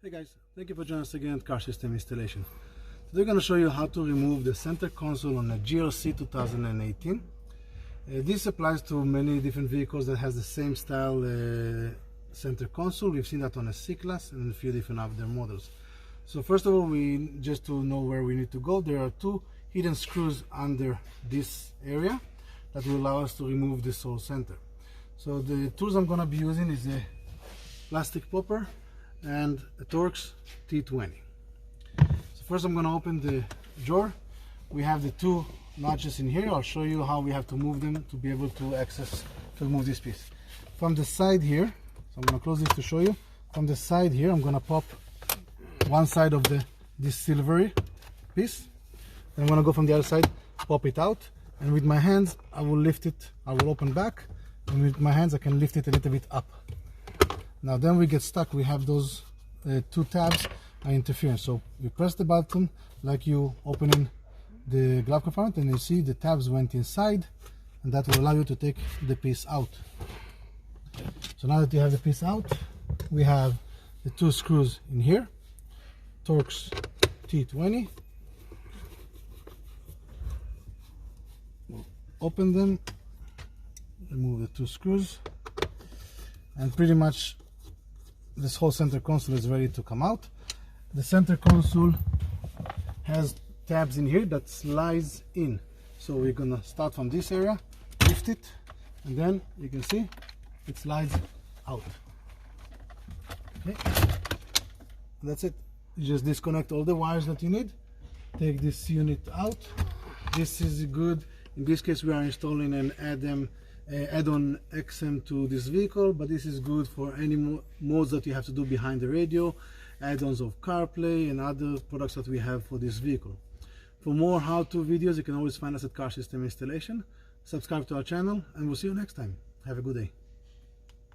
Hey guys, thank you for joining us again at Car System Installation. Today we're going to show you how to remove the center console on a GLC 2018. This applies to many different vehicles that has the same style center console. We've seen that on a C-Class and a few different other models. So first of all, just to know where we need to go, there are two hidden screws under this area that will allow us to remove this whole center. So the tools I'm going to be using is a plastic popper and a Torx T20. So first I'm going to open the drawer. We have the two notches in here. I'll show you how we have to move them to be able to remove this piece. From the side here, so I'm going to close this to show you. From the side here, I'm going to pop one side of this silvery piece. Then I'm going to go from the other side, pop it out, and with my hands I will lift it. I will open back, and with my hands I can lift it a little bit up. Now then we get stuck. We have those two tabs are interfering, so you press the button like you opening the glove compartment, and you see the tabs went inside, and that will allow you to take the piece out. So now that you have the piece out, we have the two screws in here, Torx T20. We'll open them, remove the two screws, and pretty much this whole center console is ready to come out. The center console has tabs in here that slides in. So we're gonna start from this area, lift it, and then you can see it slides out. Okay, that's it. You just disconnect all the wires that you need. Take this unit out. This is good. In this case, we are installing an add-on XM to this vehicle, but this is good for any modes that you have to do behind the radio, add-ons of CarPlay and other products that we have for this vehicle. For more how-to videos, you can always find us at Car System Installation. Subscribe to our channel, and we'll see you next time. Have a good day.